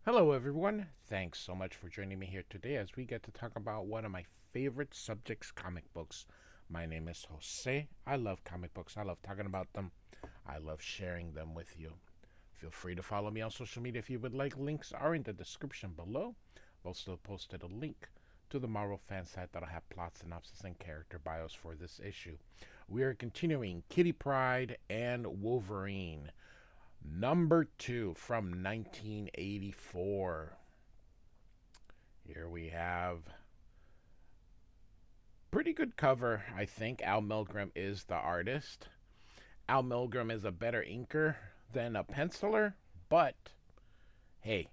Hello, everyone. Thanks so much for joining me here today as we get to talk about one of my favorite subjects, comic books. My name is Jose. I love comic books. I love talking about them. I love sharing them with you. Feel free to follow me on social media if you would like. Links are in the description below. I've also posted a link to the Marvel fan site that'll have plot synopsis and character bios for this issue. We are continuing Kitty Pryde and Wolverine. Number 2 from 1984. Here we have pretty good cover, I think. Al Milgrom is the artist. Al Milgrom is a better inker than a penciler, but hey,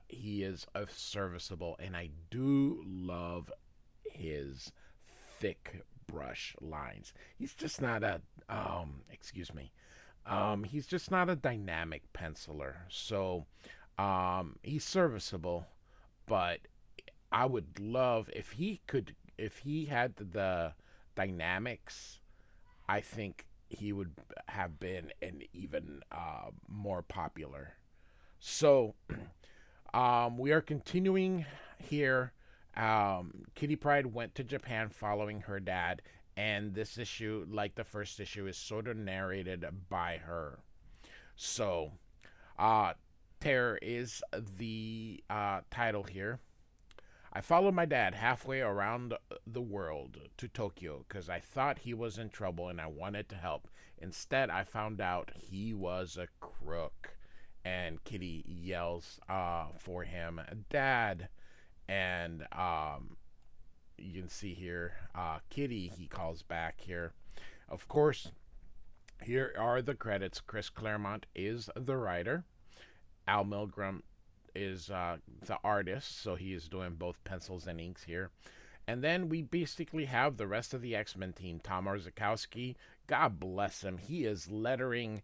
he is a serviceable, and I do love his thick brush lines. He's just not a excuse me. He's just not a dynamic penciler. So he's serviceable, but I would love if he had the dynamics. I think he would have been an even more popular. So we are continuing here. Kitty Pryde went to Japan following her dad, and this issue, like the first issue, is sort of narrated by her. So, uh, Terror is the title here. I followed my dad halfway around the world to Tokyo because I thought he was in trouble and I wanted to help. Instead, I found out he was a crook. And Kitty yells for him, Dad. And you can see here, Kitty, he calls back here. Of course, here are the credits. Chris Claremont is the writer. Al Milgrom is the artist, so he is doing both pencils and inks here. And then we basically have the rest of the X-Men team. Tom Orzechowski, God bless him, he is lettering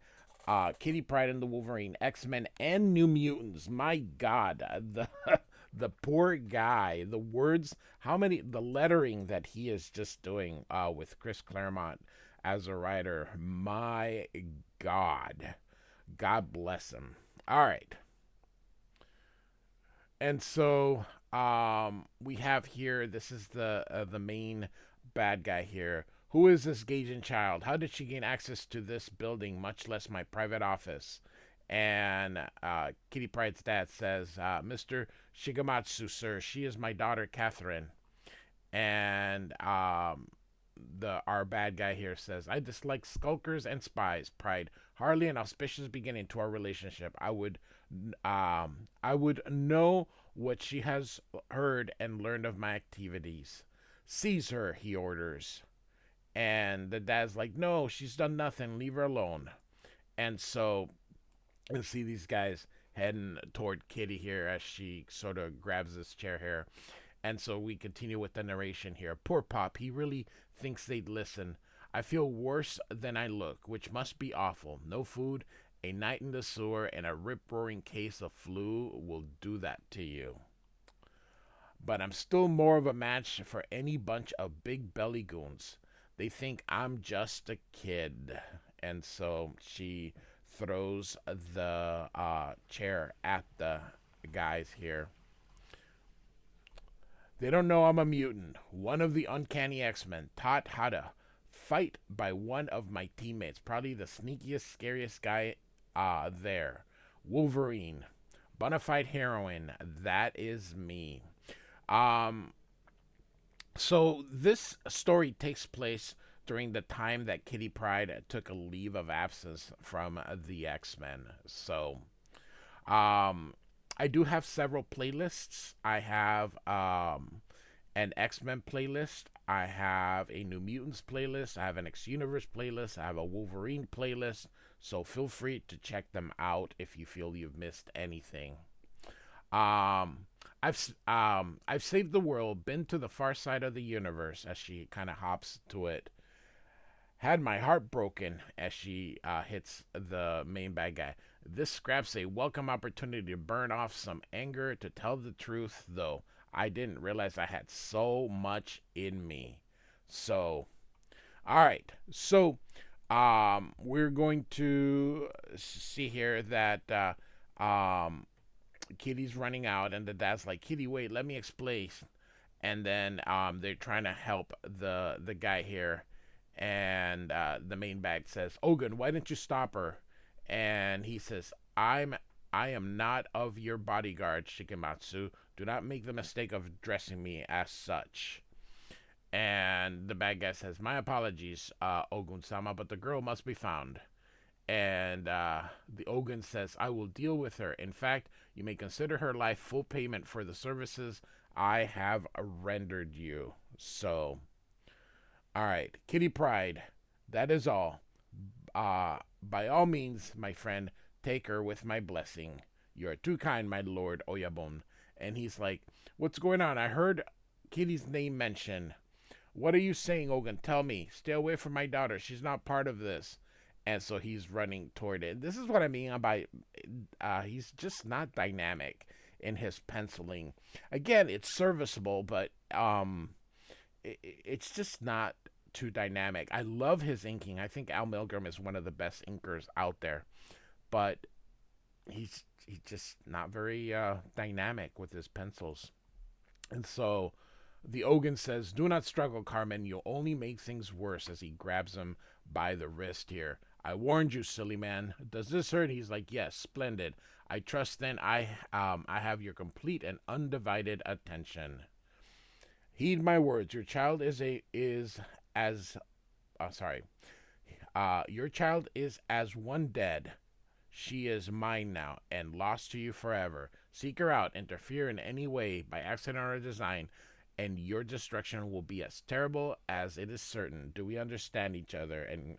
Kitty Pryde and the Wolverine, X-Men, and New Mutants. My God, the poor guy. The words, the lettering that he is just doing with Chris Claremont as a writer. My God, God bless him. All right. And so we have here. This is the main bad guy here. Who is this Gaijin child? How did she gain access to this building, much less my private office? And Kitty Pryde's dad says, Mr. Shigematsu, sir, she is my daughter, Catherine. And the our bad guy here says, I dislike skulkers and spies, Pryde. Hardly an auspicious beginning to our relationship. I would know what she has heard and learned of my activities. Seize her, he orders. And the dad's like, no, she's done nothing. Leave her alone. And so you see these guys heading toward Kitty here as she sort of grabs this chair here. And so we continue with the narration here. Poor Pop, he really thinks they'd listen. I feel worse than I look, which must be awful. No food, a night in the sewer, and a rip roaring case of flu will do that to you. But I'm still more of a match for any bunch of big belly goons. They think I'm just a kid. And so she throws the chair at the guys here. They don't know I'm a mutant, one of the uncanny X-Men, taught how to fight by one of my teammates, probably the sneakiest, scariest guy there. Wolverine, bona fide heroine, that is me. Um, so this story takes place during the time that Kitty Pryde took a leave of absence from the X-Men. So, um, I do have several playlists. I have an X-Men playlist. I have a New Mutants playlist. I have an X Universe playlist. I have a Wolverine playlist. So feel free to check them out if you feel you've missed anything. Um, I've saved the world, been to the far side of the universe as she kind of hops to it. Had my heart broken as she hits the main bad guy. This scraps a welcome opportunity to burn off some anger. To tell the truth, though, I didn't realize I had so much in me. So, all right. So, we're going to see here that Kitty's running out, and the dad's like, Kitty, wait, let me explain. And then they're trying to help the guy here, and the main bad says, Ogun, why didn't you stop her? And he says, I am not of your bodyguard, Shikematsu. Do not make the mistake of dressing me as such. And the bad guy says, my apologies, Ogun-sama, but the girl must be found. And the Ogun says, I will deal with her. In fact, you may consider her life full payment for the services I have rendered you. So, all right, Kitty Pryde, that is all. By all means, my friend, take her with my blessing. You are too kind, my lord Oyabun. And he's like, what's going on? I heard Kitty's name mentioned. What are you saying, Ogun? Tell me. Stay away from my daughter. She's not part of this. And so he's running toward it. This is what I mean by he's just not dynamic in his penciling. Again, it's serviceable, but it's just not too dynamic. I love his inking. I think Al Milgrom is one of the best inkers out there, but he's just not very dynamic with his pencils. And so the Ogun says, do not struggle, Carmen. You'll only make things worse, as he grabs him by the wrist here. I warned you, silly man. Does this hurt? He's like, yes, splendid. I trust then I have your complete and undivided attention. Heed my words. Your child is as sorry. Your child is as one dead. She is mine now and lost to you forever. Seek her out, interfere in any way by accident or design, and your destruction will be as terrible as it is certain. Do we understand each other? And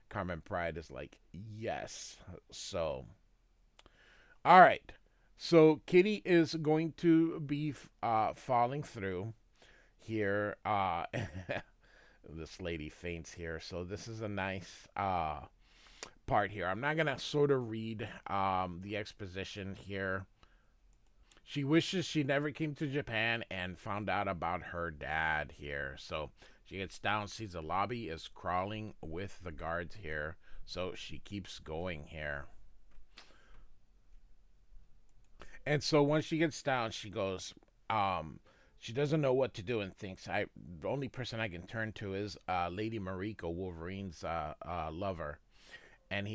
Carmen Pryde is like, yes. So, all right. So Kitty is going to be falling through here. This lady faints here. So this is a nice part here. I'm not going to sort of read the exposition here. She wishes she never came to Japan and found out about her dad here. So she gets down, sees the lobby is crawling with the guards here. So she keeps going here. And so once she gets down, she goes, she doesn't know what to do and thinks, the only person I can turn to is Lady Mariko, Wolverine's lover. And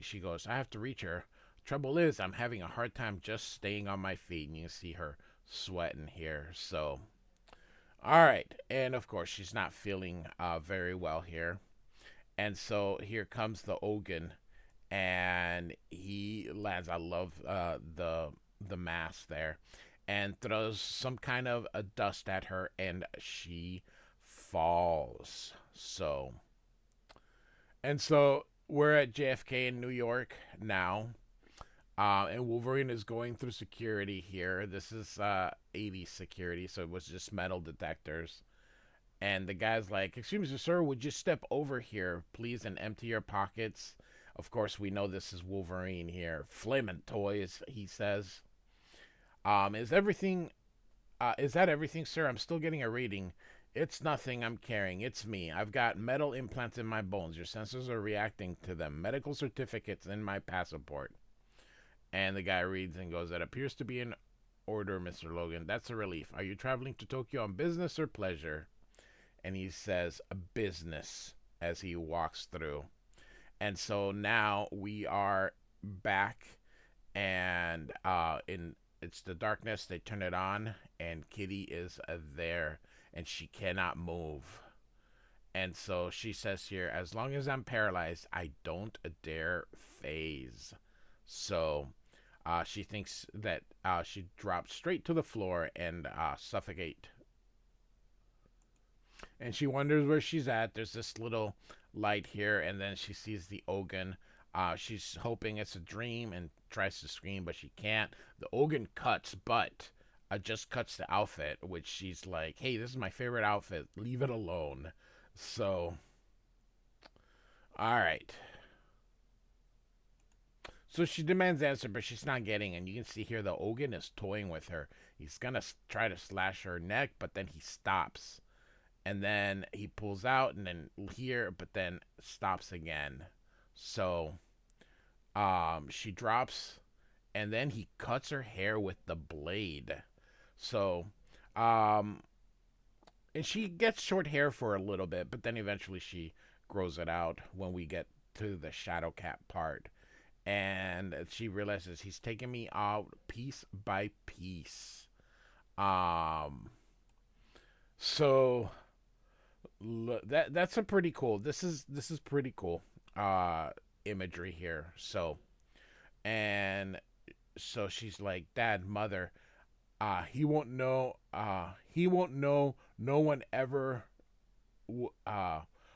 she goes, I have to reach her. Trouble is, I'm having a hard time just staying on my feet. And you can see her sweating here. So, all right. And of course, she's not feeling very well here. And so here comes the Ogun. And he lands. I love the mask there. And throws some kind of a dust at her. And she falls. So, and so we're at JFK in New York now. And Wolverine is going through security here. This is 80s security, so it was just metal detectors. And the guy's like, excuse me, sir, would you step over here, please, and empty your pockets? Of course, we know this is Wolverine here. Flaming toys, he says. Is that everything, sir? I'm still getting a reading. It's nothing I'm carrying. It's me. I've got metal implants in my bones. Your sensors are reacting to them. Medical certificates in my passport. And the guy reads and goes, that appears to be in order, Mr. Logan. That's a relief. Are you traveling to Tokyo on business or pleasure? And he says, business, as he walks through. And so now we are back, and it's the darkness. They turn it on, and Kitty is there, and she cannot move. And so she says here, as long as I'm paralyzed, I don't dare phase. So she thinks that she dropped straight to the floor and suffocate. And she wonders where she's at. There's this little light here, and then she sees the Ogun. She's hoping it's a dream and tries to scream, but she can't. The Ogun cuts, but just cuts the outfit, which she's like, hey, this is my favorite outfit. Leave it alone. So, all right. So she demands answer, but she's not getting. And you can see here the Ogun is toying with her. He's going to try to slash her neck, but then he stops. And then he pulls out, and then here, but then stops again. So she drops, and then he cuts her hair with the blade. So, um, and she gets short hair for a little bit, but then eventually she grows it out when we get to the Shadow Cat part. And she realizes he's taking me out piece by piece. Um, so that's a pretty cool. This is pretty cool. Uh, imagery here. So and so she's like, Dad, Mother, he won't know. He won't know. No one ever.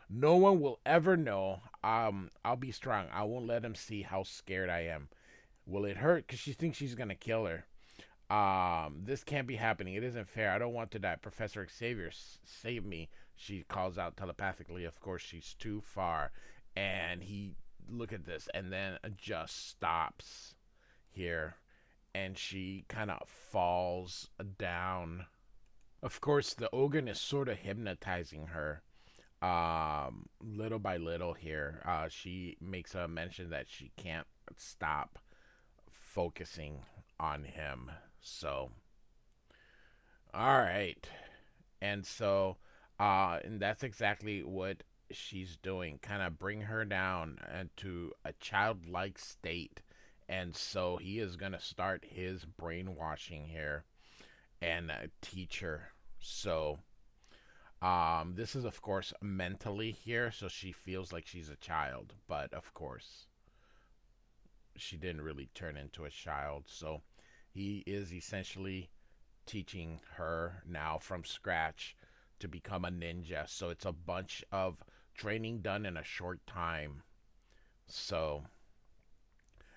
No one will ever know. I'll be strong. I won't let him see how scared I am. Will it hurt? Because she thinks she's gonna kill her. This can't be happening. It isn't fair. I don't want to die. Professor Xavier, save me. She calls out telepathically. Of course, she's too far. And he, look at this, and then just stops here. And she kind of falls down. Of course, the Ogun is sort of hypnotizing her little by little here. She makes a mention that she can't stop focusing on him. So, all right. And that's exactly what she's doing. Kind of bring her down to a childlike state. And so he is going to start his brainwashing here and teach her. So, this is, of course, mentally here. So she feels like she's a child. But, of course, she didn't really turn into a child. So he is essentially teaching her now from scratch to become a ninja. So it's a bunch of training done in a short time. So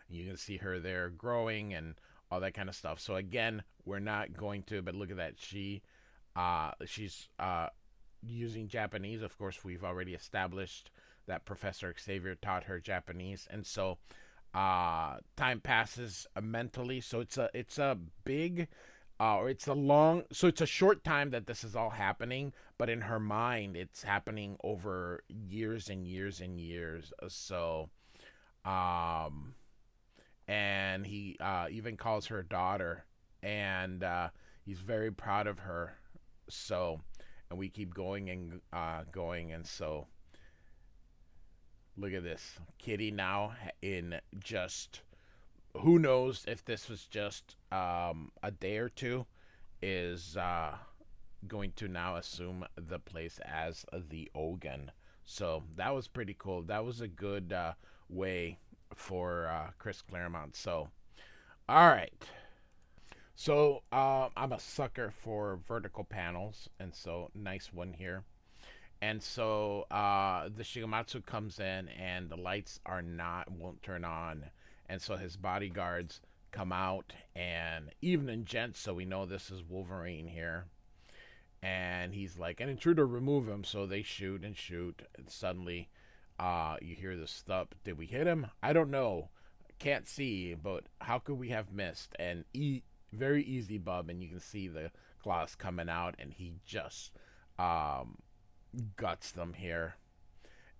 you can see her there growing and all that kind of stuff. So again, we're not going to, but look at that. She's using Japanese. Of course, we've already established that Professor Xavier taught her Japanese, and so time passes mentally. So it's a big or it's a long, so it's a short time that this is all happening, but in her mind it's happening over years and years and years. So um and he even calls her daughter, and he's very proud of her. So and we keep going and going, and so look at this Kitty now in just, who knows if this was just a day or two, is going to now assume the place as the Ogun. So that was pretty cool. That was a good way for Chris Claremont. So, all right. So I'm a sucker for vertical panels, and so nice one here. And so the Shigematsu comes in, and the lights won't turn on, and so his bodyguards come out, and even in gents, so we know this is Wolverine here. And he's like, an intruder, remove him. So they shoot and shoot, and suddenly you hear the thump. Did we hit him? I don't know. Can't see, but how could we have missed? And very easy, bub. And you can see the claws coming out, and he just um, guts them here.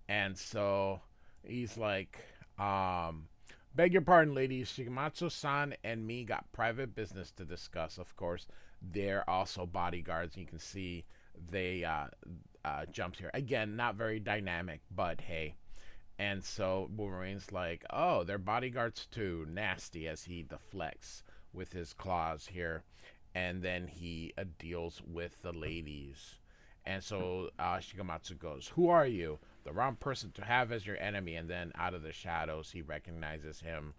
And so he's like, beg your pardon, ladies. Shigematsu-san and me got private business to discuss. Of course, they're also bodyguards. You can see they jumped here. Again, not very dynamic, but hey. And so Wolverine's like, oh, they're bodyguards too. Nasty, as he deflects with his claws here. And then he deals with the ladies. And so Shigematsu goes, who are you? The wrong person to have as your enemy. And then out of the shadows, he recognizes him.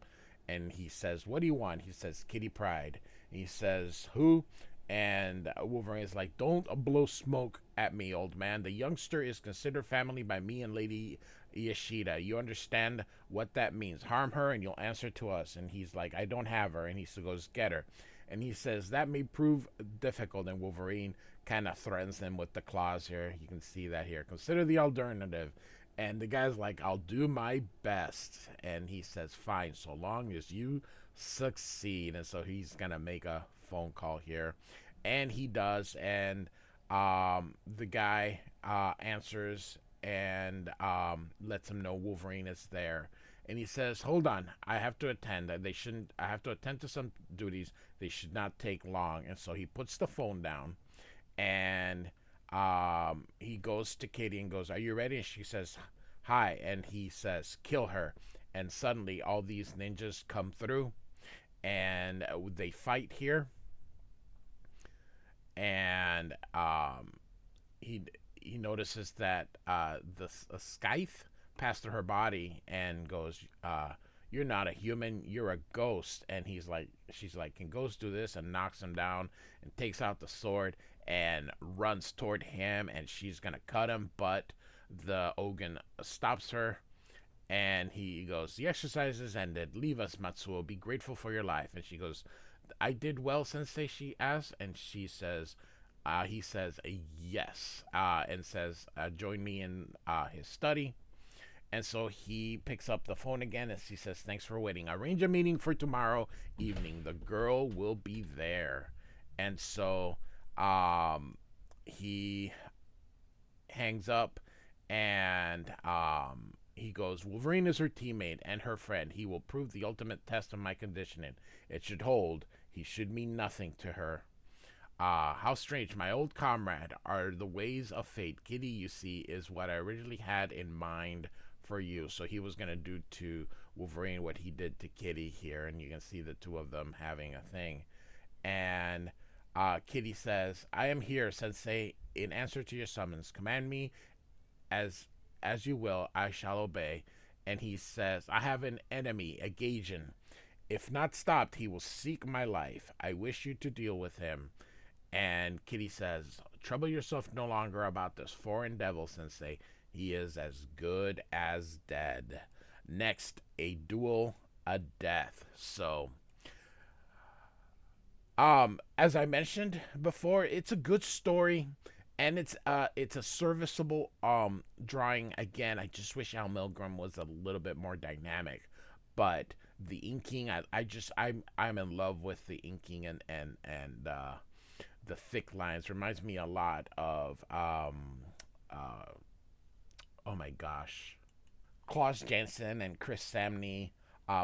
And he says, what do you want? He says, Kitty Pryde. He says, who? And Wolverine is like, don't blow smoke at me, old man. The youngster is considered family by me and Lady Yashida. You understand what that means. Harm her and you'll answer to us. And he's like, I don't have her. And he goes, get her. And he says, that may prove difficult. And Wolverine kind of threatens them with the claws here. You can see that here. Consider the alternative. And the guy's like, I'll do my best. And he says, fine, so long as you succeed. And so he's going to make a phone call here. And he does. And the guy answers and lets him know Wolverine is there. and he says, "Hold on, I have to attend. They shouldn't. I have to attend to some duties. They should not take long." And so he puts the phone down, and he goes to Kitty and goes, "Are you ready?" And she says, "Hi," and he says, "Kill her." And suddenly, all these ninjas come through, and they fight here, and he he notices that the scythe passed through her body and goes, "You're not a human, you're a ghost." And she's like, "Can ghosts do this?" And knocks him down and takes out the sword and runs toward him, and she's gonna cut him, but the Ogun stops her. And he goes, "The exercise is ended. Leave us, Matsuo. Be grateful for your life." And she goes, "I did well, Sensei," she asks. And he says, "Yes," and says, "Join me in his study." And so he picks up the phone again, and she says, "Thanks for waiting. Arrange a meeting for tomorrow evening. The girl will be there." And so he hangs up, and he goes, "Wolverine is her teammate and her friend. He will prove the ultimate test of my conditioning. It should hold. He should mean nothing to her. How strange. My old comrade are the ways of fate. Kitty, you see, is what I originally had in mind for you." So he was going to do to Wolverine what he did to Kitty here. And you can see the two of them having a thing. And Kitty says, "I am here, Sensei, in answer to your summons. Command me as as you will, I shall obey." And he says, "I have an enemy, a Gaijin. If not stopped, he will seek my life. I wish you to deal with him." And Kitty says, "Trouble yourself no longer about this foreign devil, Sensei. He is as good as dead." Next, a duel, a death. So, as I mentioned before, it's a good story, and it's a serviceable drawing. Again, I just wish Al Milgrom was a little bit more dynamic, but the inking, I'm in love with the inking, and the thick lines reminds me a lot of uh oh my gosh, Klaus Janson and Chris Samney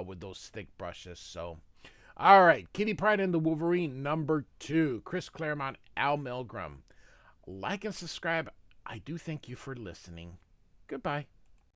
with those thick brushes. So, all right, Kitty Pryde and the Wolverine #2, Chris Claremont, Al Milgrom. Like and subscribe. I do thank you for listening. Goodbye.